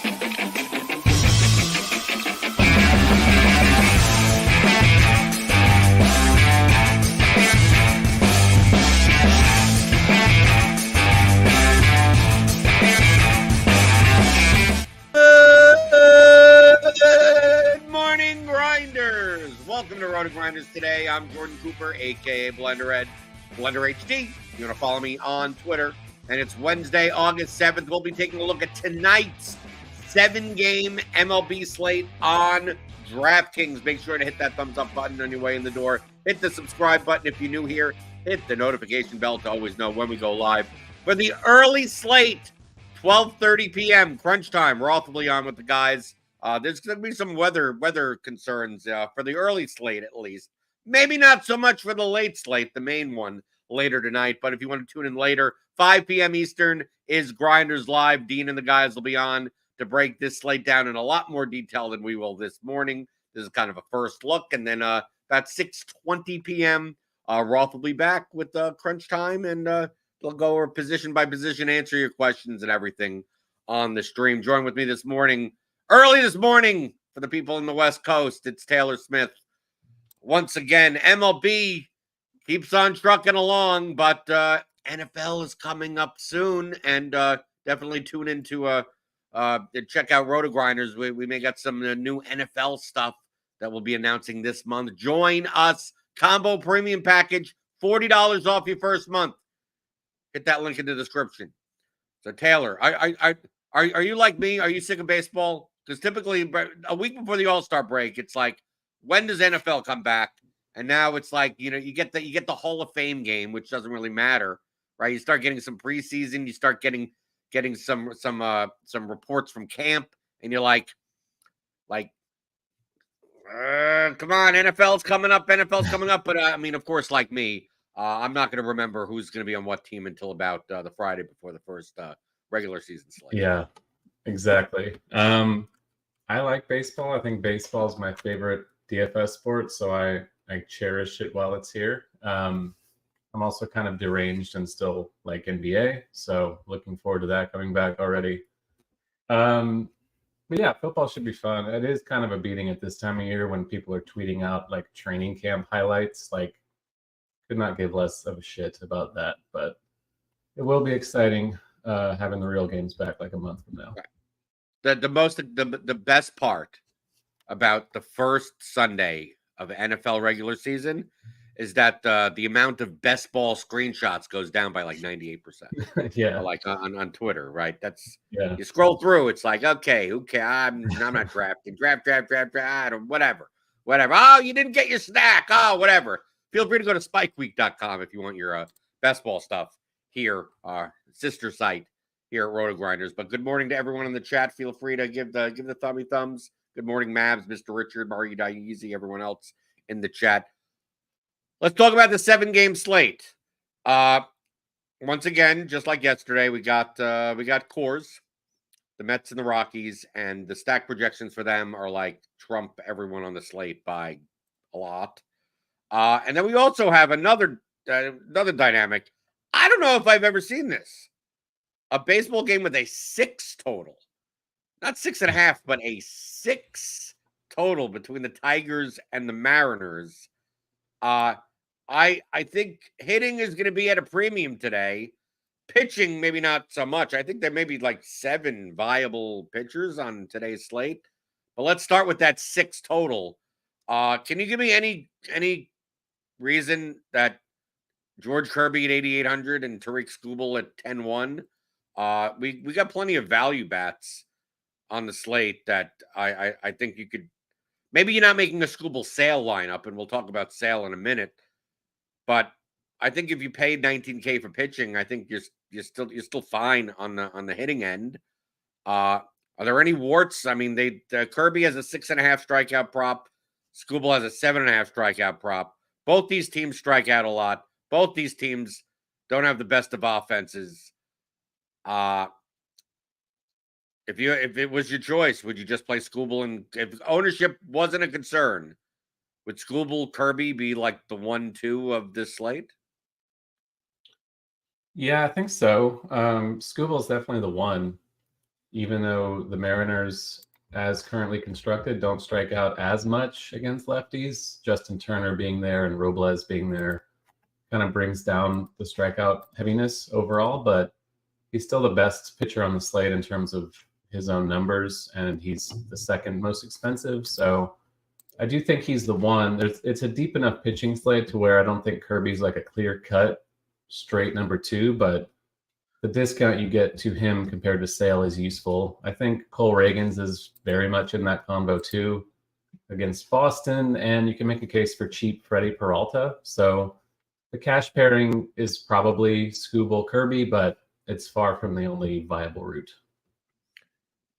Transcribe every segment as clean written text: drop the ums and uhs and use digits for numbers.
Good morning, Grinders. Welcome to RotoGrinders Today. I'm Jordan Cooper, a.k.a. BlenderHD, BlenderHD. You want to follow me on Twitter. And it's Wednesday, August 7th. We'll be taking a look at tonight's 7-game MLB slate on DraftKings. Make sure to hit that thumbs up button on your way in the door. Hit the subscribe button if you're new here. Hit the notification bell to always know when we go live. For the early slate, 12:30 p.m. crunch time. We're awfully on with the guys. There's going to be some weather concerns for the early slate, at least. Maybe not so much for the late slate, the main one later tonight. But if you want to tune in later, 5 p.m. Eastern is Grinders Live. Dean and the guys will be on to break this slate down in a lot more detail than we will this morning. This is kind of a first look. And then about 6:20 p.m., Roth will be back with crunch time. And they'll go over position by position, answer your questions and everything on the stream. Join with me this morning. Early this morning for the people in the West Coast, it's Taylor Smith. Once again, MLB keeps on trucking along, but NFL is coming up soon, and definitely tune into check out RotoGrinders. We may got some new NFL stuff that we'll be announcing this month. Join us, combo premium package, $40 off your first month. Hit that link in the description. So Taylor, are you like me? Are you sick of baseball? Because typically a week before the All-Star break, it's like, when does NFL come back? And now it's like, you get the Hall of Fame game, which doesn't really matter, right? You start getting some preseason, you start getting some reports from camp, and you're like, come on, NFL's coming up. But I mean, of course, like me, I'm not going to remember who's going to be on what team until about the Friday before the first regular season slate. Yeah, exactly. I like baseball. I think baseball is my favorite DFS sport, so I cherish it while it's here. I'm also kind of deranged and still like NBA, so looking forward to that coming back already. But yeah, football should be fun. It is kind of a beating at this time of year when people are tweeting out like training camp highlights. Like, could not give less of a shit about that, but it will be exciting having the real games back like a month from now. Right. The best part about the first Sunday of NFL regular season is that the amount of best ball screenshots goes down by like 98%. Yeah, like on Twitter, right? That's yeah. You scroll through, it's like, okay, I'm not drafting, draft, whatever. Oh, you didn't get your snack. Oh, whatever. Feel free to go to spikeweek.com if you want your best ball stuff here, our sister site here at RotoGrinders. But good morning to everyone in the chat. Feel free to give the thumbs. Good morning, Mavs, Mr. Richard, Mario Easy, everyone else in the chat. Let's talk about the 7-game slate. Once again, just like yesterday, we got Coors, the Mets and the Rockies, and the stack projections for them are like trump everyone on the slate by a lot. And then we also have another dynamic. I don't know if I've ever seen this. A baseball game with a 6 total. Not 6.5, but a 6 total between the Tigers and the Mariners. I think hitting is going to be at a premium today. Pitching, maybe not so much. I think there may be like 7 viable pitchers on today's slate. But let's start with that 6 total. Can you give me any reason that George Kirby at 8,800 and Tariq Skubal at 10-1? We got plenty of value bats on the slate that I think you could. Maybe you're not making a Skubal Sale lineup, and we'll talk about Sale in a minute. But I think if you paid $19K for pitching, I think you're still fine on the hitting end. Are there any warts? I mean, Kirby has a 6.5 strikeout prop. Skubal has a 7.5 strikeout prop. Both these teams strike out a lot. Both these teams don't have the best of offenses. If it was your choice, would you just play Skubal? And if ownership wasn't a concern, would Skubal, Kirby be like the 1-2 of this slate? Yeah, I think so. Skubal is definitely the one. even though the Mariners, as currently constructed, don't strike out as much against lefties, Justin Turner being there and Robles being there kind of brings down the strikeout heaviness overall, but he's still the best pitcher on the slate in terms of his own numbers, and he's the second most expensive. So I do think he's the one. It's a deep enough pitching slate to where I don't think Kirby's like a clear-cut straight number 2, but the discount you get to him compared to Sale is useful. I think Cole Reagans is very much in that combo too against Boston, and you can make a case for cheap Freddie Peralta. So the cash pairing is probably Skubal Kirby, but it's far from the only viable route.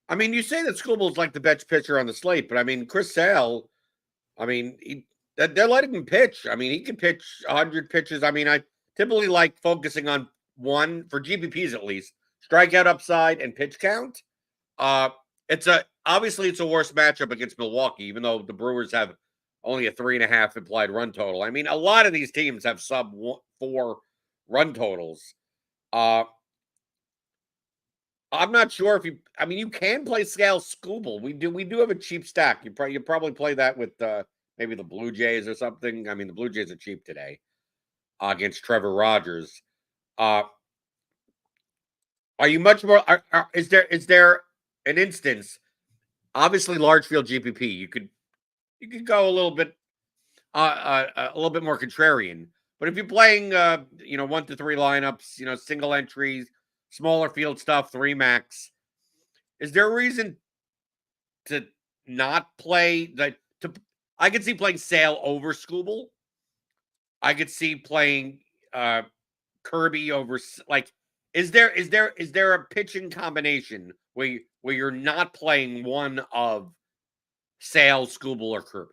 I mean, you say that Skubal's like the best pitcher on the slate, but I mean, Chris Sale, I mean, they're letting him pitch. I mean, he can pitch 100 pitches. I mean, I typically like focusing on one, for GPPs at least, strikeout upside and pitch count. Obviously it's a worse matchup against Milwaukee, even though the Brewers have only a 3.5 implied run total. I mean, a lot of these teams have sub 4 run totals. I'm not sure if you can play Scale Skubal. We do have a cheap stack. You probably play that with maybe the Blue Jays or something. I mean, the Blue Jays are cheap today against Trevor Rogers. Are you much more? Is there an instance? Obviously, large field GPP. You could go a little bit more contrarian. But if you're playing 1 to 3 lineups, single entries, smaller field stuff, 3 max, is there a reason to not play that? I could see playing Sale over Skubal. I could see playing Kirby over, like, is there a pitching combination where you're not playing one of Sale, Skubal, or Kirby?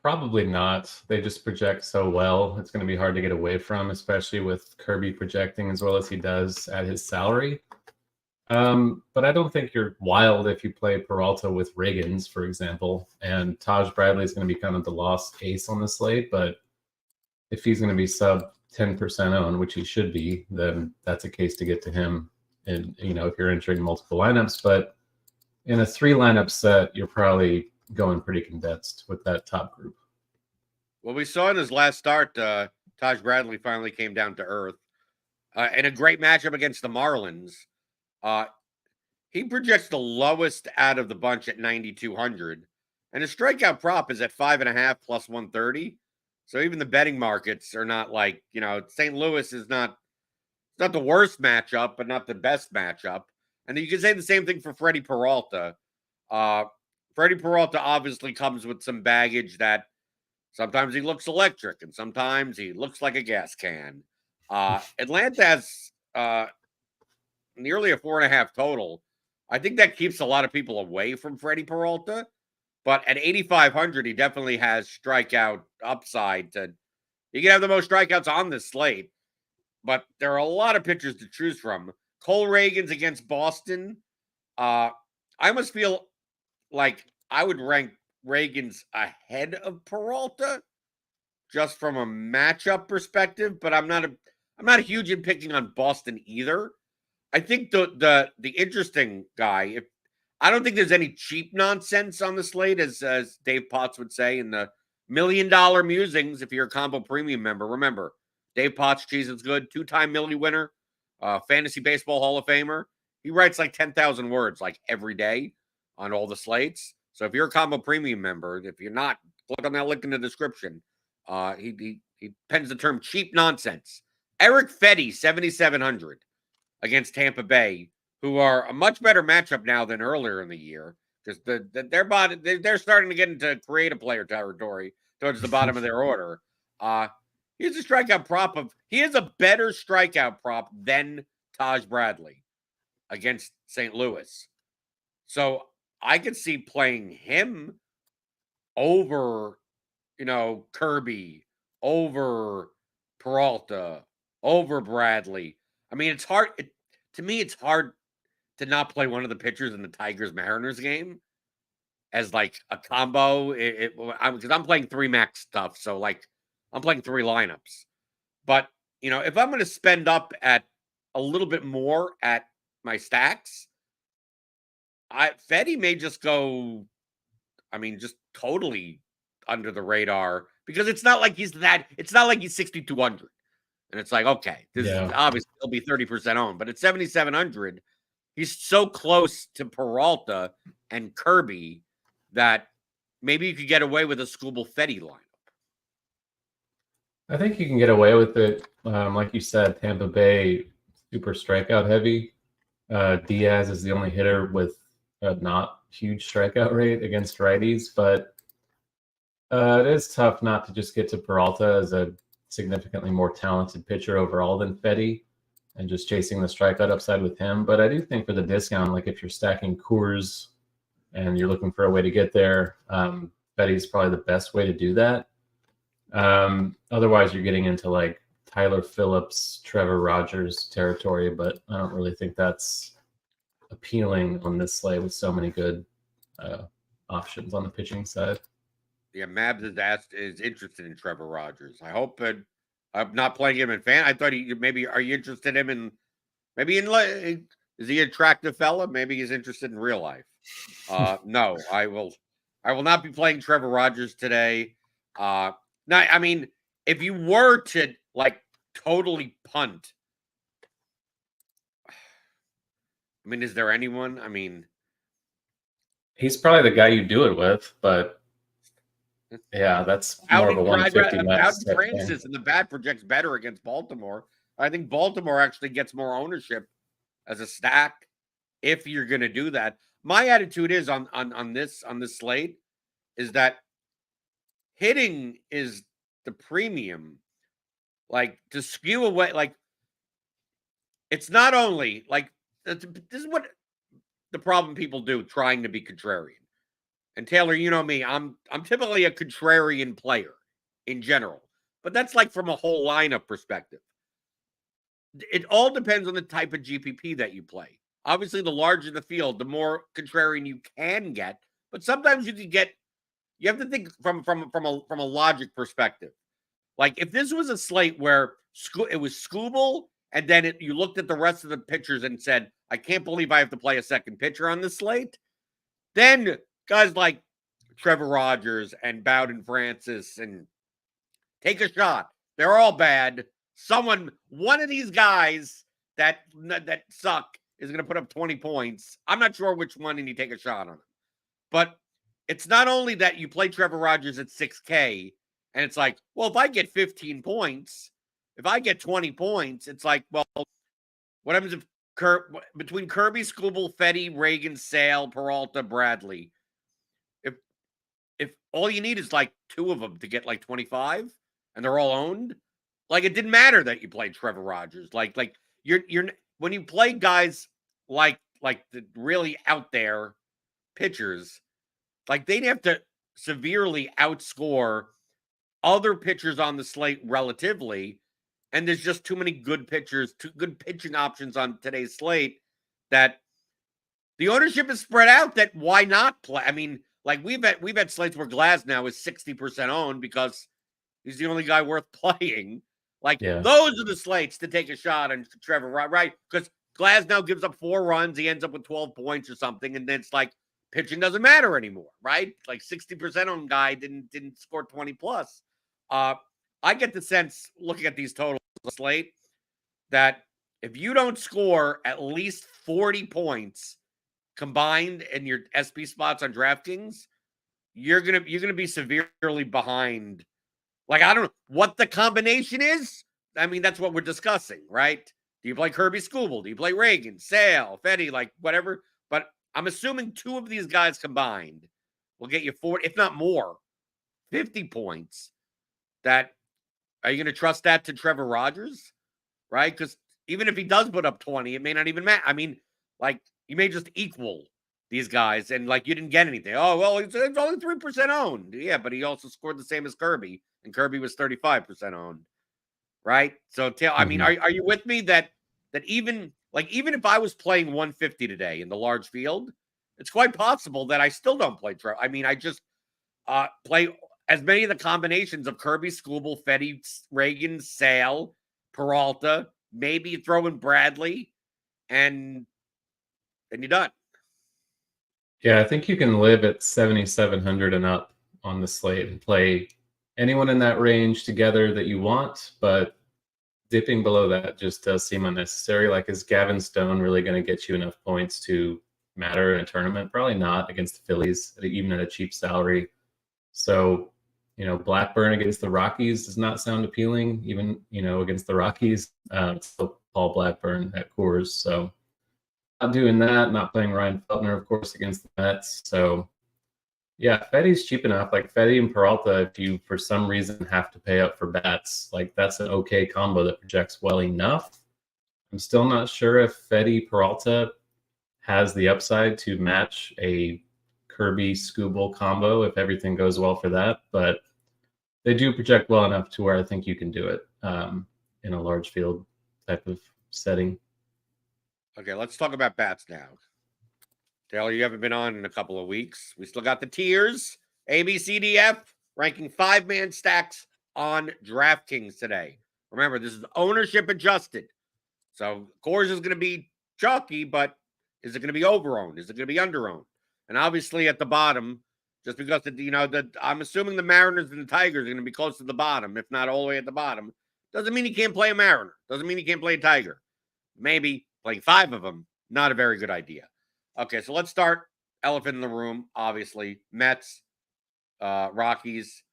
Probably not. They just project so well. It's going to be hard to get away from, especially with Kirby projecting as well as he does at his salary. But I don't think you're wild if you play Peralta with Reagans, for example. And Taj Bradley is going to be kind of the lost ace on the slate. But if he's going to be sub 10% owned, which he should be, then that's a case to get to him. And, if you're entering multiple lineups. But in a 3 lineup set, you're probably going pretty condensed with that top group. Well, we saw in his last start, Taj Bradley finally came down to earth. In a great matchup against the Marlins. He projects the lowest out of the bunch at 9,200. And his strikeout prop is at 5.5 plus 130. So even the betting markets are not like, St. Louis is not the worst matchup, but not the best matchup. And you can say the same thing for Freddie Peralta. Freddie Peralta obviously comes with some baggage that sometimes he looks electric and sometimes he looks like a gas can. Atlanta has nearly a 4.5 total. I think that keeps a lot of people away from Freddie Peralta. But at 8,500, he definitely has strikeout upside. He can have the most strikeouts on this slate. But there are a lot of pitchers to choose from. Cole Reagans against Boston. I almost feel like I would rank Reagans ahead of Peralta just from a matchup perspective, but I'm not a huge in picking on Boston either. I think the interesting guy, I don't think there's any cheap nonsense on the slate, as Dave Potts would say in the $1 Million Musings. If you're a Combo Premium member, remember Dave Potts, Cheese is Good, 2-time Millie winner, Fantasy Baseball Hall of Famer. He writes like 10,000 words like every day on all the slates. So if you're a Combo Premium member, if you're not, click on that link in the description. He pens the term cheap nonsense. Eric Fetty, 7,700 against Tampa Bay, who are a much better matchup now than earlier in the year because they're starting to get into creative player territory towards the bottom of their order. He has a strikeout prop he has a better strikeout prop than Taj Bradley against St. Louis. So I could see playing him over, Kirby, over Peralta, over Bradley. I mean, it's hard. To me, it's hard to not play one of the pitchers in the Tigers-Mariners game as like a combo. Because I'm playing 3 max stuff, so like I'm playing 3 lineups. But if I'm going to spend up at a little bit more at my stacks, Fetty may just go, just totally under the radar, because it's not like he's 6,200. And it's like, okay, this is obviously he'll be 30% owned, but at 7,700, he's so close to Peralta and Kirby that maybe you could get away with a Skubal Fetty lineup. I think you can get away with it. Like you said, Tampa Bay, super strikeout heavy. Diaz is the only hitter with a not huge strikeout rate against righties, but it is tough not to just get to Peralta as a significantly more talented pitcher overall than Fetty and just chasing the strikeout upside with him. But I do think for the discount, like if you're stacking Coors and you're looking for a way to get there, Fetty's probably the best way to do that. Otherwise, you're getting into like Tyler Phillips, Trevor Rogers territory, but I don't really think that's appealing on this slate with so many good options on the pitching side. Yeah, Mabs is interested in Trevor Rogers. I hope I'm not playing him in fan. I thought are you interested in him is he an attractive fella? Maybe he's interested in real life. No, I will not be playing Trevor Rogers today. No, if you were to like totally punt, is there anyone? He's probably the guy you do it with, but yeah, that's more of a 150 max. Francis, and the bat projects better against Baltimore. I think Baltimore actually gets more ownership as a stack if you're going to do that. My attitude is on this slate is that hitting is the premium. Like, to skew away, like, it's not only like this is what the problem people do trying to be contrarian. And Taylor, you know me, I'm typically a contrarian player in general, but that's like from a whole lineup perspective. It all depends on the type of GPP that you play. Obviously, the larger the field, the more contrarian you can get. But sometimes you have to think from a logic perspective. Like, if this was a slate where it was Skubal, and then you looked at the rest of the pitchers and said, I can't believe I have to play a second pitcher on this slate, then guys like Trevor Rogers and Bowden Francis and take a shot. They're all bad. One of these guys that suck is going to put up 20 points. I'm not sure which one, and you take a shot on him. But it's not only that you play Trevor Rogers at 6K, and it's like, well, if I get 15 points, if I get 20 points, it's like, well, what happens if between Kirby, Skubal, Fetty, Reagan, Sale, Peralta, Bradley, if all you need is like two of them to get like 25 and they're all owned, like, it didn't matter that you played Trevor Rogers. Like you're when you play guys like the really out there pitchers, like, they'd have to severely outscore other pitchers on the slate relatively. And there's just too many good pitchers, too good pitching options on today's slate that the ownership is spread out. That why not play? Like, we've had slates where Glasnow is 60% owned because he's the only guy worth playing. Like, those are the slates to take a shot on Trevor, right? Because Glasnow gives up 4 runs, he ends up with 12 points or something, and then it's like pitching doesn't matter anymore, right? Like, 60% owned guy didn't score 20 plus. I get the sense, looking at these totals of the slate, that if you don't score at least 40 points combined in your SP spots on DraftKings, you're gonna be severely behind. Like, I don't know what the combination is. That's what we're discussing, right? Do you play Kirby Skubal? Do you play Reagan, Sale, Fetty, like whatever? But I'm assuming 2 of these guys combined will get you 40, if not more, 50 points. Are you going to trust that to Trevor Rogers, right? Because even if he does put up 20, it may not even matter. Like, you may just equal these guys, and like, you didn't get anything. Oh, well, it's only 3% owned. Yeah, but he also scored the same as Kirby, and Kirby was 35% owned, right? So, are you with me that even if I was playing 150 today in the large field, it's quite possible that I still don't play Trevor. I just play as many of the combinations of Kirby, Skubal, Fetty, Reagan, Sale, Peralta, maybe you throw in Bradley, and you're done. Yeah, I think you can live at 7,700 and up on the slate and play anyone in that range together that you want, but dipping below that just does seem unnecessary. Like, is Gavin Stone really going to get you enough points to matter in a tournament? Probably not against the Phillies, even at a cheap salary. So, Blackburn against the Rockies does not sound appealing, even, against the Rockies. It's still Paul Blackburn at Coors. So, not doing that, not playing Ryan Feltner, of course, against the Mets. So, yeah, Fetty's cheap enough. Like Fetty and Peralta, if you for some reason have to pay up for bats, like that's an okay combo that projects well enough. I'm still not sure if Fetty Peralta has the upside to match a Kirby Skubal combo if everything goes well for that, but they do project well enough to where I think you can do it in a large field type of setting. Okay, let's talk about bats now. Taylor, you haven't been on in a couple of weeks. We still got the tiers, A, B, C, D, F, ranking 5-man stacks on DraftKings today. Remember, this is ownership adjusted. So Coors is going to be chalky, but is it going to be over-owned? Is it going to be under-owned? And obviously at the bottom, just because, I'm assuming the Mariners and the Tigers are going to be close to the bottom, if not all the way at the bottom, doesn't mean you can't play a Mariner. Doesn't mean you can't play a Tiger. Maybe playing 5 of them, not a very good idea. Okay, so let's start elephant in the room, obviously. Mets, Rockies.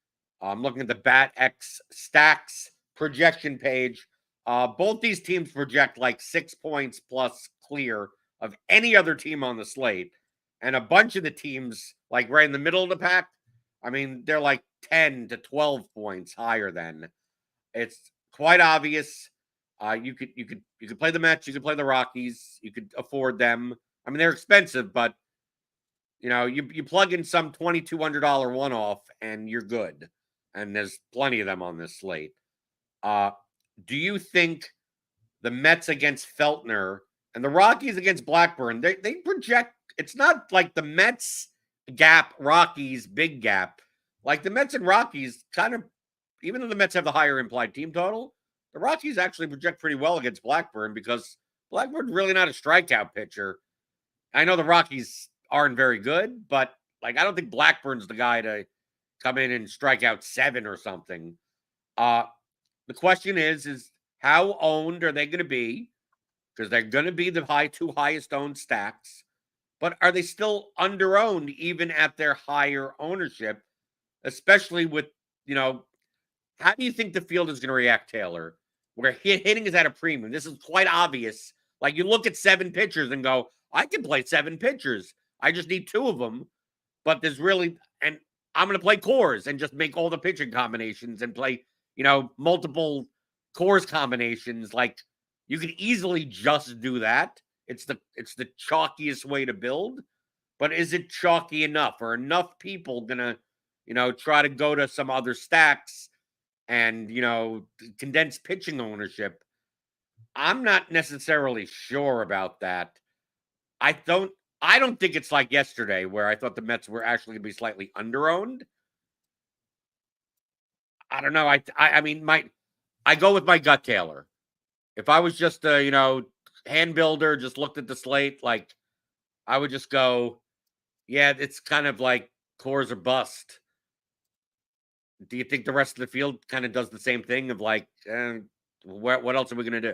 I'm looking at the BatX stacks projection page. Both these teams project like 6 points plus clear of any other team on the slate. And a bunch of the teams, like right in the middle of the pack, I mean, they're like 10 to 12 points higher than. It's quite obvious. You could play the Mets, you could play the Rockies, you could afford them. I mean, they're expensive, but you plug in some $2,200 one-off and you're good. And there's plenty of them on this slate. Do you think the Mets against Feltner and the Rockies against Blackburn, they project, it's not like the Mets gap, Rockies big gap. Like the Mets and Rockies kind of, even though the Mets have the higher implied team total, the Rockies actually project pretty well against Blackburn because Blackburn's really not a strikeout pitcher. I know the Rockies aren't very good, but like I don't think Blackburn's the guy to come in and strike out 7 or something. The question is how owned are they going to be? Because they're going to be the two highest owned stacks, but are they still under owned even at their higher ownership? Especially with, how do you think the field is going to react, Taylor? Where hitting is at a premium. This is quite obvious. Like you look at 7 pitchers and go, I can play 7 pitchers. I just need 2 of them. But there's really, and I'm going to play Coors and just make all the pitching combinations and play, multiple Coors combinations. Like you could easily just do that. It's the chalkiest way to build. But is it chalky enough? Are enough people going to, try to go to some other stacks and, condensed pitching ownership? I'm not necessarily sure about that. I don't think it's like yesterday where I thought the Mets were actually going to be slightly underowned. I don't know. I mean, I go with my gut, Taylor. If I was just a, hand builder, just looked at the slate, like I would just go, yeah, it's kind of like Coors or bust. Do you think the rest of the field kind of does the same thing of like, what else are we going to do?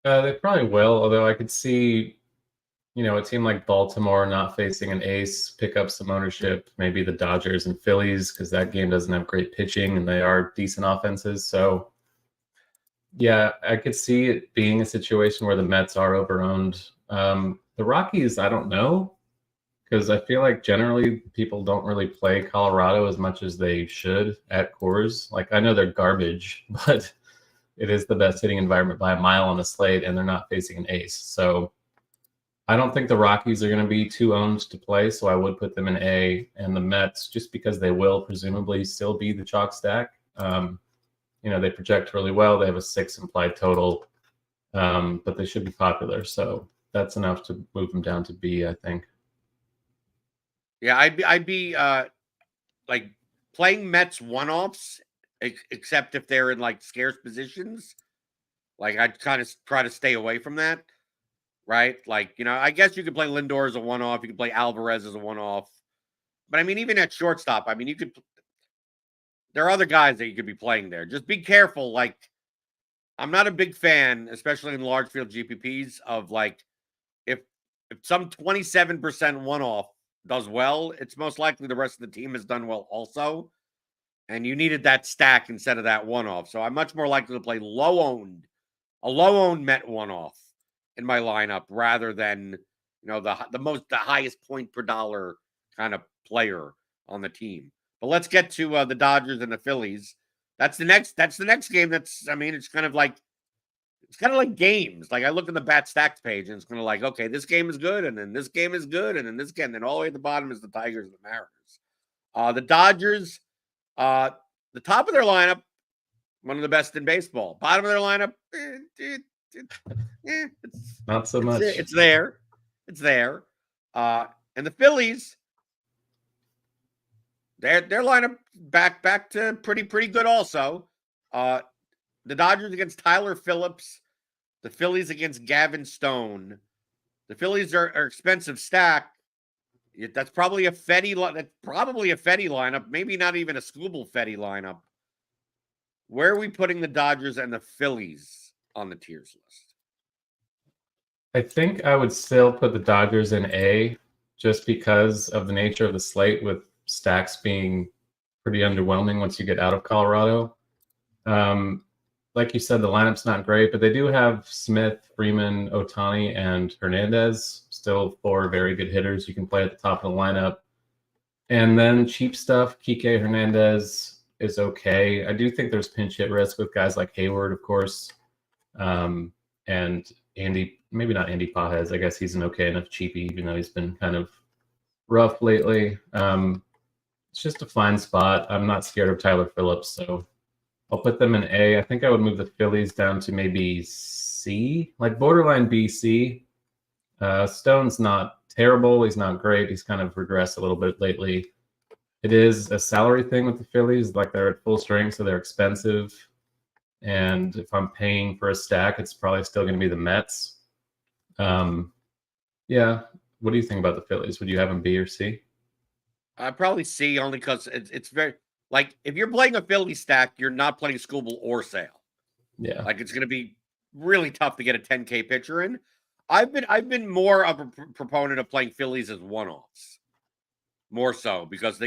They probably will, although I could see, a team like Baltimore not facing an ace, pick up some ownership, maybe the Dodgers and Phillies, because that game doesn't have great pitching and they are decent offenses. So, yeah, I could see it being a situation where the Mets are overowned. The Rockies, I don't know, because I feel like generally people don't really play Colorado as much as they should at Coors. Like, I know they're garbage, but it is the best hitting environment by a mile on the slate, and they're not facing an ace. So I don't think the Rockies are going to be too owned to play, so I would put them in A. And the Mets, just because they will presumably still be the chalk stack. They project really well. They have a 6 implied total, but they should be popular. So that's enough to move them down to B, I think. Yeah, I'd be like playing Mets one-offs, except if they're in like scarce positions. Like, I'd kind of try to stay away from that, right? Like, I guess you could play Lindor as a one-off. You could play Alvarez as a one-off. But, I mean, even at shortstop, I mean, there are other guys that you could be playing there. Just be careful. Like, I'm not a big fan, especially in large field GPPs, of, like, if some 27% one-off does well, it's most likely the rest of the team has done well also. And you needed that stack instead of that one-off. So I'm much more likely to play a low-owned Met one-off in my lineup rather than, the highest point per dollar kind of player on the team. But let's get to the Dodgers and the Phillies. That's the next game. It's kind of like games. Like, I look at the bat stacks page and it's kind of like, okay, this game is good, and then this game is good, and then this game, and then all the way at the bottom is the Tigers and the Mariners. The Dodgers, the top of their lineup, one of the best in baseball. Bottom of their lineup, it's not so much. It's there. And the Phillies, their lineup back to pretty good also. The Dodgers against Tyler Phillips, the Phillies against Gavin Stone. The Phillies are expensive stack. That's probably a Fetty lineup, maybe not even a Scooble Fetty lineup. Where are we putting the Dodgers and the Phillies on the tiers list? I think I would still put the Dodgers in A, just because of the nature of the slate, with stacks being pretty underwhelming once you get out of Colorado. Like you said, the lineup's not great, but they do have Smith, Freeman, Ohtani, and Hernandez. Still 4 very good hitters you can play at the top of the lineup. And then cheap stuff, Kike Hernandez is okay. I do think there's pinch hit risk with guys like Hayward, of course, and Andy, maybe not Andy Pajes. I guess he's an okay enough cheapie, even though he's been kind of rough lately. It's just a fine spot. I'm not scared of Tyler Phillips, so I'll put them in A. I think I would move the Phillies down to maybe C, like borderline B, C. Stone's not terrible. He's not great. He's kind of regressed a little bit lately. It is a salary thing with the Phillies. Like, they're at full strength, so they're expensive. And if I'm paying for a stack, it's probably still going to be the Mets. Yeah. What do you think about the Phillies? Would you have them B or C? I'd probably C, only because it's very... Like, if you're playing a Philly stack, you're not playing Scooble or Sale. Yeah. Like, it's going to be really tough to get a 10K pitcher in. I've been more of a proponent of playing Phillies as one-offs. More so, because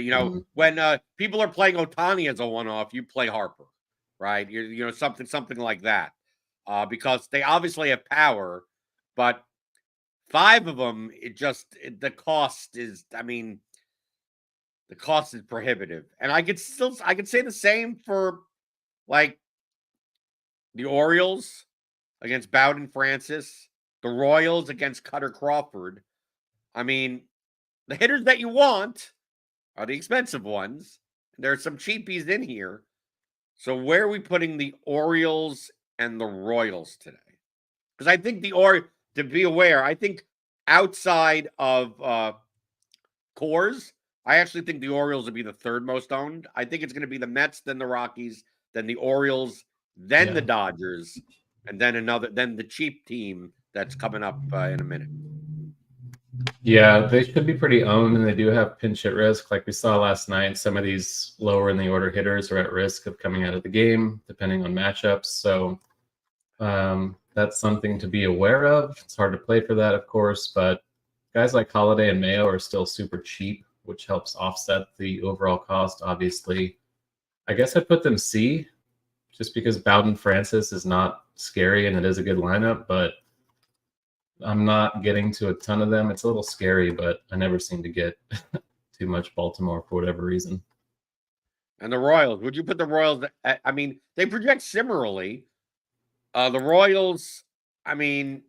when people are playing Ohtani as a one-off, you play Harper, right? Something like that. Because they obviously have power, but 5 of them, the cost is, the cost is prohibitive. And I could say the same for, like, the Orioles against Bowden Francis, the Royals against Cutter Crawford. The hitters that you want are the expensive ones. There are some cheapies in here. So where are we putting the Orioles and the Royals today? Because I think to be aware, I think outside of Coors, I actually think the Orioles would be the 3rd most owned. I think it's going to be the Mets, then the Rockies, then the Orioles, then the Dodgers, and then the cheap team that's coming up in a minute. Yeah, they should be pretty owned, and they do have pinch hit risk. Like we saw last night, some of these lower in the order hitters are at risk of coming out of the game, depending on matchups. So that's something to be aware of. It's hard to play for that, of course, but guys like Holiday and Mayo are still super cheap, which helps offset the overall cost, obviously. I guess I'd put them C, just because Bowden Francis is not scary and it is a good lineup, but I'm not getting to a ton of them. It's a little scary, but I never seem to get too much Baltimore for whatever reason. And the Royals, would you put the Royals they project similarly. The Royals, the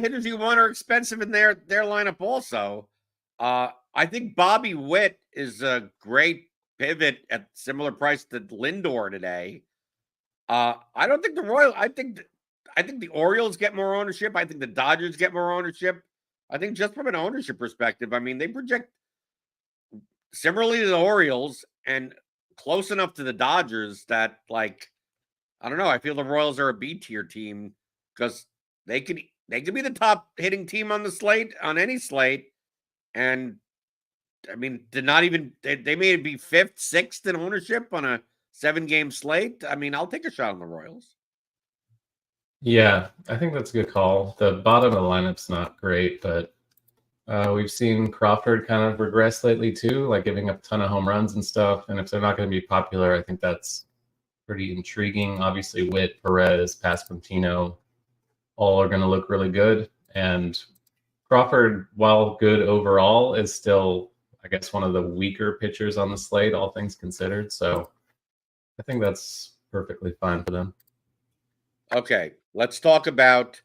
hitters you want are expensive in their lineup also. I think Bobby Witt is a great pivot at similar price to Lindor today. I don't think I think the Orioles get more ownership. I think the Dodgers get more ownership. I think just from an ownership perspective, they project similarly to the Orioles and close enough to the Dodgers that, like, I don't know. I feel the Royals are a B tier team because they could be the top hitting team on the slate, on any slate, and I mean, to not even they may be fifth, sixth in ownership on a 7-game slate. I mean, I'll take a shot on the Royals. Yeah, I think that's a good call. The bottom of the lineup's not great, but we've seen Crawford kind of regress lately too, like giving up a ton of home runs and stuff. And if they're not going to be popular, I think that's pretty intriguing. Obviously, Witt, Perez, Pasquantino, all are going to look really good. And Crawford, while good overall, is still, I guess, one of the weaker pitchers on the slate, all things considered. So I think that's perfectly fine for them. Okay, let's talk about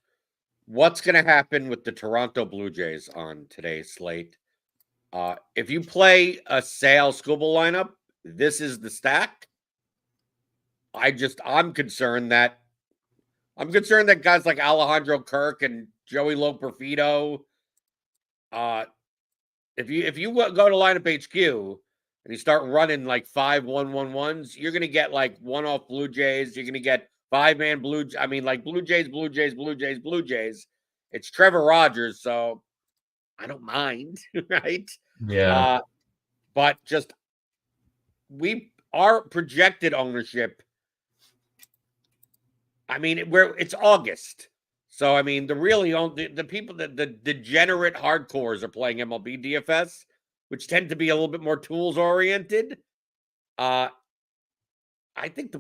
what's going to happen with the Toronto Blue Jays on today's slate. If you play a Sale Skubal lineup, this is the stack. I'm concerned that guys like Alejandro Kirk and Joey Loperfido, if you go to lineup HQ and you start running like 5-1-1-1s, you're gonna get like one-off Blue Jays. You're gonna get 5-man Blue. I mean, like Blue Jays, Blue Jays, Blue Jays, Blue Jays. It's Trevor Rogers, so I don't mind, right? Yeah. But just our projected ownership. I mean, it's August. So I mean, the people that the degenerate hardcores are playing MLB DFS, which tend to be a little bit more tools oriented. I think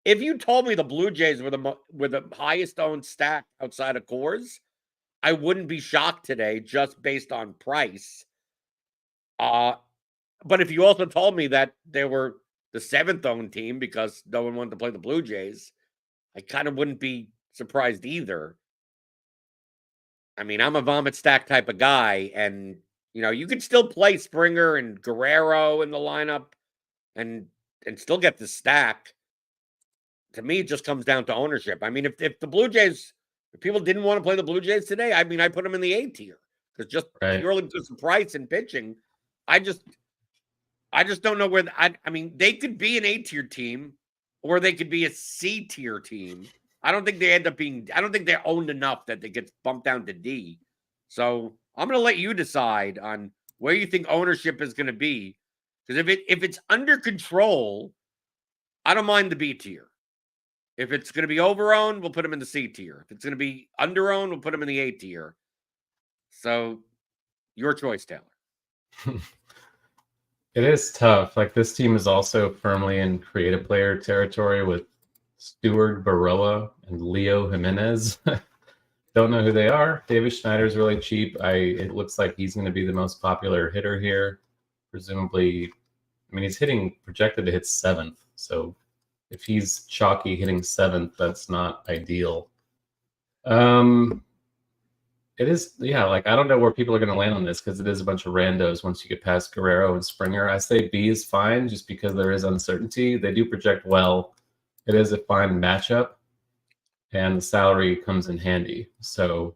if you told me the Blue Jays were the highest owned stack outside of cores, I wouldn't be shocked today just based on price. But if you also told me that they were the 7th owned team because no one wanted to play the Blue Jays, I kind of wouldn't be surprised either. I mean, I'm a vomit stack type of guy, and you could still play Springer and Guerrero in the lineup and still get the stack. To me, it just comes down to ownership. I mean, if the Blue Jays, if people didn't want to play the Blue Jays today, I mean, I put them in the A tier because just purely because of price and pitching, I just don't know where. I mean, they could be an A tier team, or they could be a C tier team. I don't think they end up being. I don't think they're owned enough that they get bumped down to D. So I'm going to let you decide on where you think ownership is going to be. Because if it's under control, I don't mind the B tier. If it's going to be overowned, we'll put them in the C tier. If it's going to be underowned, we'll put them in the A tier. So your choice, Taylor. It is tough. Like, this team is also firmly in creative player territory with Stuart Baroa and Leo Jimenez. Don't know who they are. David Schneider's really cheap. It looks like he's going to be the most popular hitter here. Presumably, I mean, he's projected to hit 7th. So if he's chalky hitting 7th, that's not ideal. It is, yeah, like, I don't know where people are going to land on this because it is a bunch of randos once you get past Guerrero and Springer. I say B is fine just because there is uncertainty. They do project well. It is a fine matchup, and the salary comes in handy. So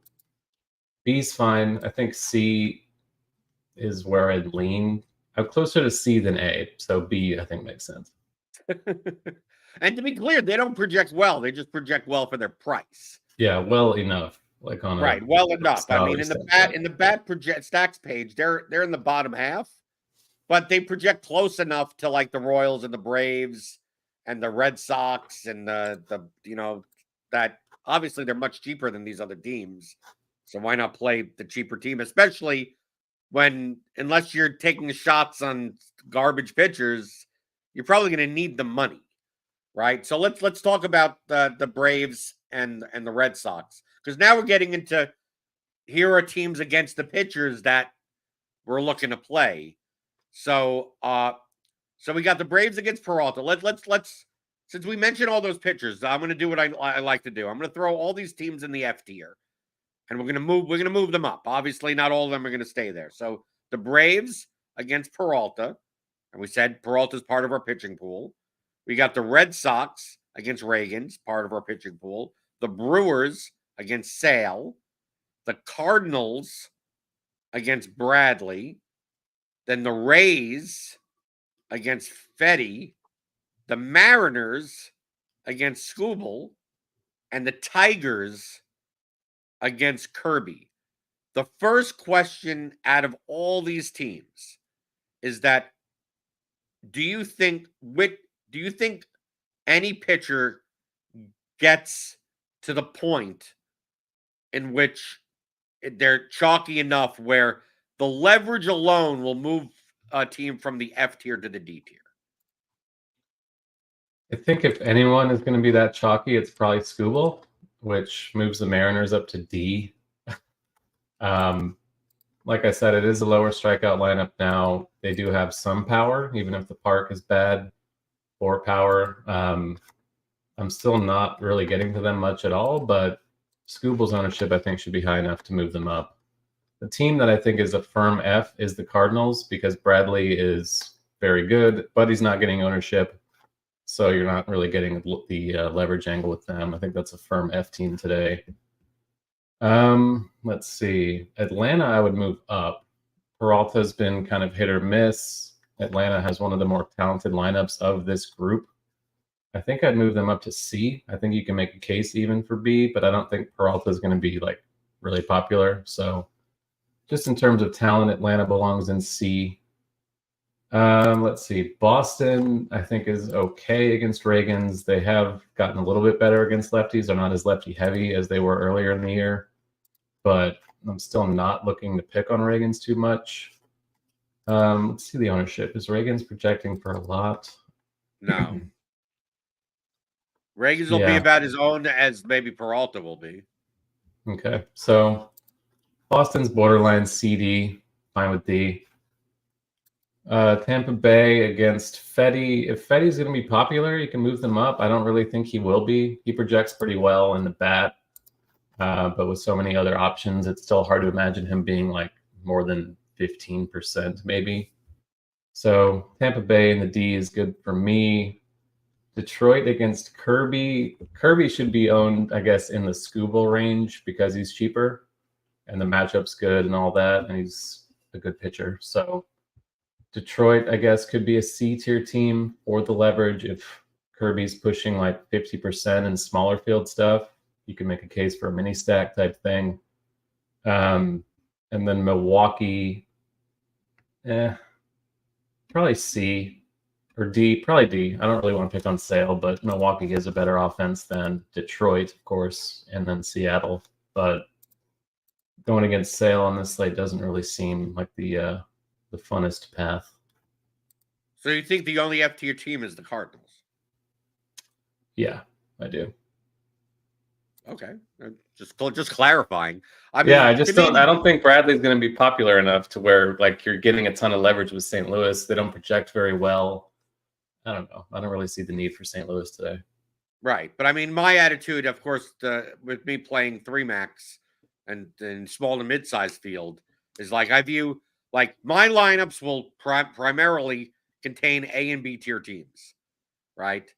B is fine. I think C is where I'd lean. I'm closer to C than A, so B, I think, makes sense. And to be clear, they don't project well. They just project well for their price. Yeah, well enough. Like on well enough. I mean, in the bat project stacks page, they're in the bottom half, but they project close enough to like the Royals and the Braves and the Red Sox and the that obviously they're much cheaper than these other teams. So why not play the cheaper team, especially unless you're taking shots on garbage pitchers, you're probably going to need the money, right? So let's talk about the Braves and the Red Sox, because now we're getting into here are teams against the pitchers that we're looking to play. So we got the Braves against Peralta. Let's since we mentioned all those pitchers, I'm going to do what I like to do. I'm going to throw all these teams in the F tier, and we're going to move them up. Obviously, not all of them are going to stay there. So the Braves against Peralta, and we said Peralta's part of our pitching pool. We got the Red Sox against Reagan's, part of our pitching pool. The Brewers against Sale. The Cardinals against Bradley. Then the Rays against Fetty. the Mariners against Scoobel, and the Tigers against Kirby. The first question out of all these teams is that do you think any pitcher gets to the point in which they're chalky enough where the leverage alone will move a team from the F tier to the D tier? I think if anyone is going to be that chalky, it's probably Scoobel, which moves the Mariners up to D. Like I said, it is a lower strikeout lineup now. They do have some power, even if the park is bad for power. I'm still not really getting to them much at all, but Scoobel's ownership, I think, should be high enough to move them up. The team that I think is a firm F is the Cardinals, because Bradley is very good, but he's not getting ownership. So you're not really getting the leverage angle with them. I think that's a firm F team today. Let's see. Atlanta, I would move up. Peralta's been kind of hit or miss. Atlanta has one of the more talented lineups of this group. I think I'd move them up to C. I think you can make a case even for B, but I don't think Peralta is going to be like really popular. So just in terms of talent, Atlanta belongs in C. Let's see. Boston, I think, is okay against Reagans. They have gotten a little bit better against lefties. They're not as lefty heavy as they were earlier in the year, but I'm still not looking to pick on Reagans too much. Let's see the ownership. Is Reagans projecting for a lot? No. Reagans will be about as owned as maybe Peralta will be. Okay. So Boston's borderline CD, fine with D. Tampa Bay against Fetty. If Fetty's going to be popular, you can move them up. I don't really think he will be. He projects pretty well in the bat, but with so many other options, it's still hard to imagine him being like more than 15% maybe. So Tampa Bay in the D is good for me. Detroit against Kirby. Kirby should be owned, I guess, in the Scoobel range because he's cheaper and the matchup's good and all that, and he's a good pitcher. So Detroit, I guess, could be a C tier team for the leverage. If Kirby's pushing like 50% in smaller field stuff, you can make a case for a mini stack type thing. And then Milwaukee, probably C or D, probably D. I don't really want to pick on Sale, but Milwaukee has a better offense than Detroit, of course, and then Seattle. But going against Sale on this slate doesn't really seem like the funnest path. So you think the only F tier team is the Cardinals? Yeah, I do. Okay, just clarifying. I mean, yeah, I don't think Bradley's going to be popular enough to where like you're getting a ton of leverage with St. Louis. They don't project very well. I don't know. I don't really see the need for St. Louis today. Right, but I mean, my attitude, of course, with me playing 3-max and small to mid-sized field is like I view like my lineups will primarily contain A and B tier teams, right?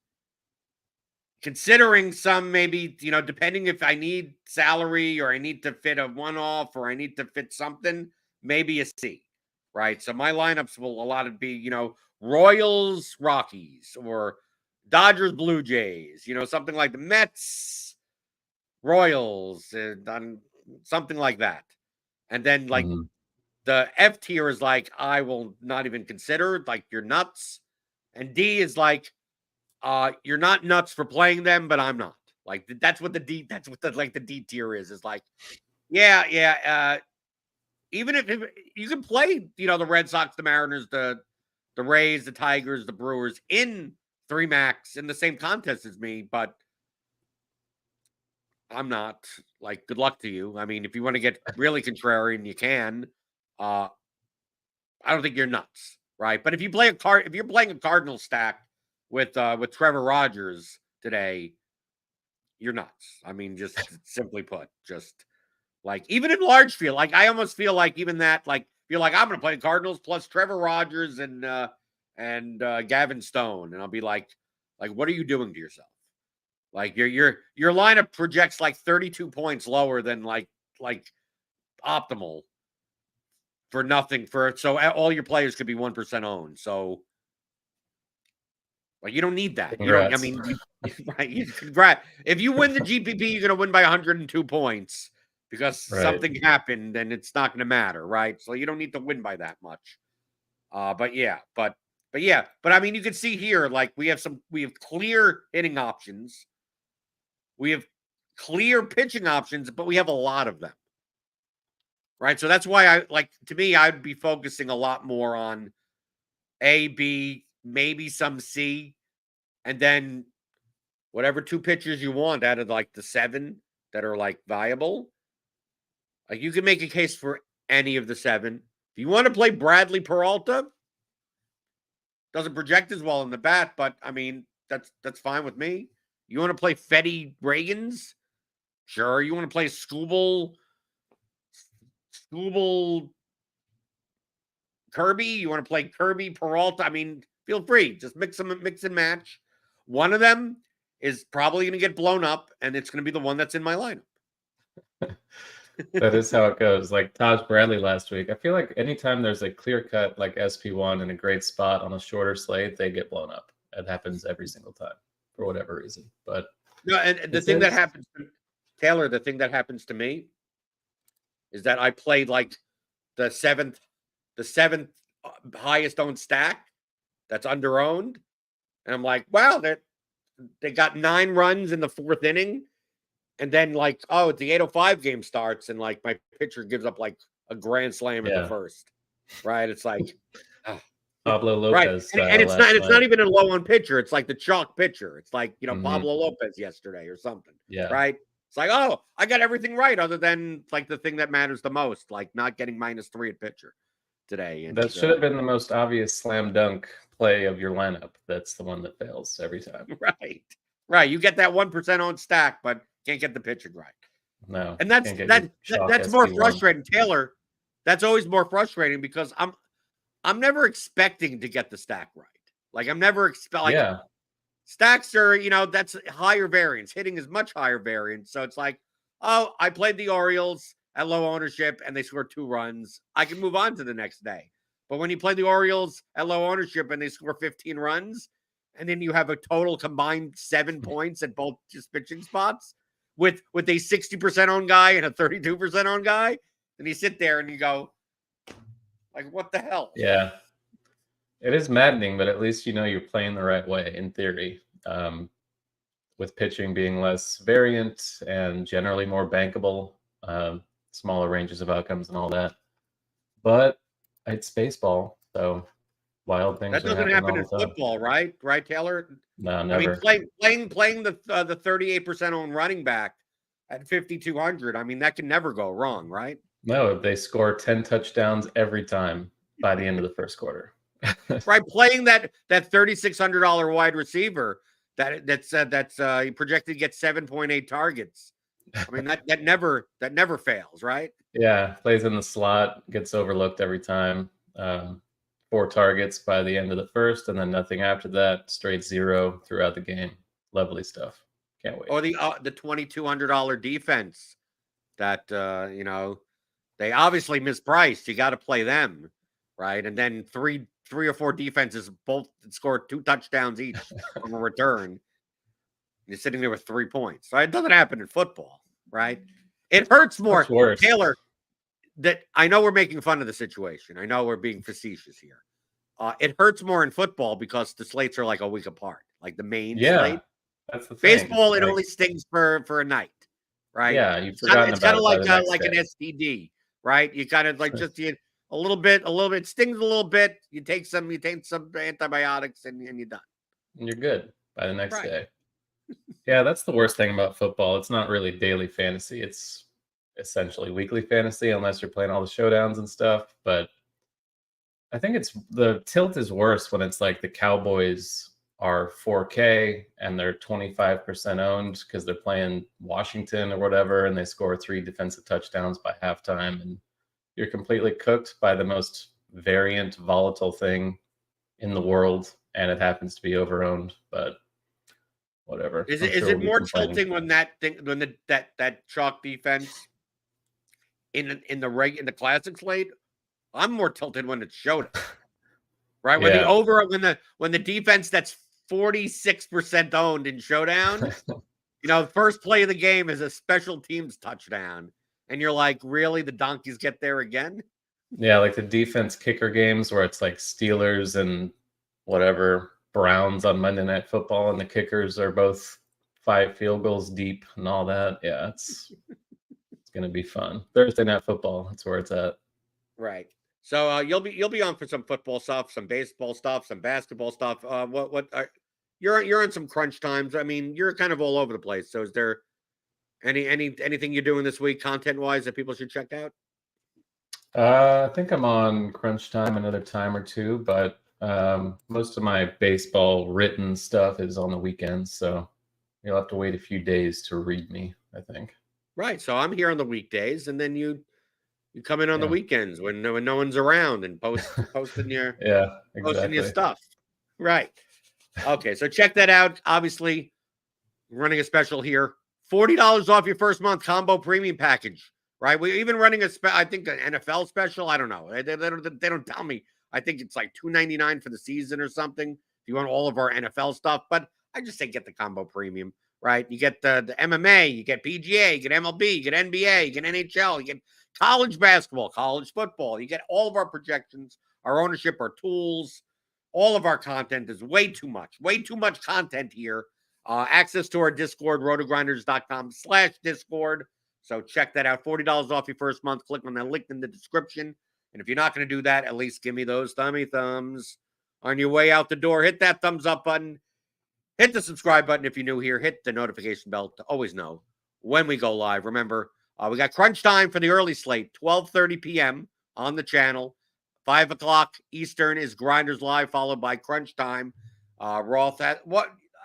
Considering some maybe, depending if I need salary or I need to fit a one-off or I need to fit something, maybe a C, right? So my lineups will a lot of be, Royals, Rockies, or Dodgers, Blue Jays, something like the Mets, Royals, something like that. And then like the F tier is like, I will not even consider, like you're nuts. And D is like, you're not nuts for playing them, but I'm not. Like that's what the D tier is like, yeah. Even if you can play, the Red Sox, the Mariners, the Rays, the Tigers, the Brewers in 3-max in the same contest as me, but I'm not. Like, good luck to you. I mean, if you want to get really contrarian, you can. I don't think you're nuts, right? But if you play if you're playing a Cardinal stack with Trevor Rogers today, you're nuts. I mean, just simply put, just like even in large field, like I almost feel like even that, like feel like I'm going to play Cardinals plus Trevor Rogers and Gavin Stone, and I'll be like, what are you doing to yourself? Like your lineup projects like 32 points lower than like optimal for nothing so all your players could be 1% owned. So Like, you don't need that. Congrats. You don't. I mean, right? Congrats. If you win the GPP, you're going to win by 102 points because something happened, and it's not going to matter, right? So you don't need to win by that much. But I mean, you can see here, like we have clear hitting options, we have clear pitching options, but we have a lot of them, right? So that's why to me, I'd be focusing a lot more on A, B, maybe some C, and then whatever 2 pitchers you want out of like the 7 that are like viable. Like, you can make a case for any of the 7. If you want to play Bradley Peralta, doesn't project as well in the bat, but I mean, that's fine with me. You want to play Fetty Reagans? Sure. You want to play Scooble Kirby? You want to play Kirby Peralta? I mean, feel free. Just mix and match. One of them is probably going to get blown up, and it's going to be the one that's in my lineup. That is how it goes. Like Taj Bradley last week. I feel like anytime there's a clear cut like SP1 in a great spot on a shorter slate, they get blown up. It happens every single time for whatever reason. But no, and the thing that happens to Taylor, the thing that happens to me is that I played like the seventh highest owned stack that's under owned, and I'm like, wow, they got 9 runs in the 4th inning. And then, like, oh, the 8:05 game starts, and like my pitcher gives up like a grand slam in the 1st, right? It's like Pablo Lopez, right? And it's not even a low on pitcher. It's like the chalk pitcher. It's like Pablo Lopez yesterday or something, right? It's like, oh, I got everything right other than like the thing that matters the most, like not getting -3 at pitcher today. And that should have been the most obvious slam dunk play of your lineup. That's the one that fails every time. Right. You get that 1% on stack, but can't get the pitching right. No. And that's more frustrating, Taylor. That's always more frustrating because I'm never expecting to get the stack right. Like, I'm never stacks are, that's higher variance. Hitting is much higher variance. So it's like, oh, I played the Orioles at low ownership and they scored 2 runs. I can move on to the next day. But when you play the Orioles at low ownership and they score 15 runs, and then you have a total combined 7 points at both just pitching spots with a 60% owned guy and a 32% owned guy, and you sit there and you go, like, what the hell? Yeah. It is maddening, but at least you're playing the right way in theory. With pitching being less variant and generally more bankable, smaller ranges of outcomes and all that. But it's baseball, so wild things. That doesn't happen in football, right? Right, Taylor? No, never. I mean, playing the 38% owned running back at 5,200. I mean, that can never go wrong, right? No, they score 10 touchdowns every time by the end of the first quarter. Right, playing that $3,600 wide receiver that's projected to get 7.8 targets. I mean, that never fails, right? Yeah, plays in the slot, gets overlooked every time. 4 targets by the end of the first, and then nothing after that. Straight 0 throughout the game. Lovely stuff. Can't wait. Or the $2,200 defense that they obviously mispriced. You got to play them, right? And then three or 4 defenses both scored 2 touchdowns each from a return. You're sitting there with 3 points. So it doesn't happen in football, right? It hurts more, Taylor. That I know we're making fun of the situation. I know we're being facetious here. It hurts more in football because the slates are like a week apart, like the main slate. That's the thing. Baseball, it only stings for a night, right? Yeah, you've forgotten it's kind of like an STD, right? You kind of like just a little bit, it stings a little bit. You take some antibiotics, and you're done. And you're good by the next day. Yeah, that's the worst thing about football. It's not really daily fantasy. It's essentially weekly fantasy unless you're playing all the showdowns and stuff. But I think the tilt is worse when it's like the Cowboys are 4K and they're 25% owned because they're playing Washington or whatever, and they score 3 defensive touchdowns by halftime, and you're completely cooked by the most variant, volatile thing in the world, and it happens to be overowned. But whatever. Is it more tilting when that chalk defense in the classic slate? I'm more tilted when it's showdown. Right? When the defense that's 46% owned in Showdown. The first play of the game is a special teams touchdown. And you're like, really? The Donkeys get there again? Yeah, like the defense kicker games where it's like Steelers and whatever Browns on Monday Night Football, and the kickers are both 5 field goals deep and all that. Yeah, it's gonna be fun. Thursday Night Football, that's where it's at. Right. So you'll be on for some football stuff, some baseball stuff, some basketball stuff. You're on some crunch times. I mean, you're kind of all over the place. So is there anything you're doing this week content wise that people should check out? I think I'm on crunch time another time or two, but most of my baseball written stuff is on the weekends, so you'll have to wait a few days to read me, I think. Right. So I'm here on the weekdays, and then you come in on the weekends when no one's around and posting your posting your stuff. Right. Okay. So check that out. Obviously, running a special here. $40 off your first month combo premium package. Right. We're even running I think an NFL special. I don't know. They don't tell me. I think it's like $2.99 for the season or something. If you want all of our NFL stuff, but I just say get the combo premium. Right. You get the MMA, you get PGA, you get MLB, you get NBA, you get NHL, you get college basketball, college football. You get all of our projections, our ownership, our tools. All of our content is way too much content here. Access to our Discord, rotogrinders.com/Discord. So check that out. $40 off your first month. Click on that link in the description. And if you're not going to do that, at least give me those thumbs. On your way out the door, hit that thumbs up button. Hit the subscribe button if you're new here. Hit the notification bell to always know when we go live. Remember, we got crunch time for the early slate, 12:30 p.m. on the channel. 5 o'clock Eastern is Grinders Live, followed by crunch time. Roth, I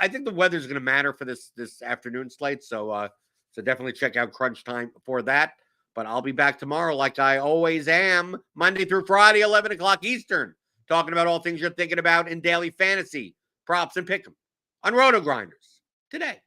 think the weather's going to matter for this afternoon slate, so definitely check out crunch time for that. But I'll be back tomorrow like I always am, Monday through Friday, 11 o'clock Eastern, talking about all things you're thinking about in daily fantasy, props, and pick'em on RotoGrinders Today.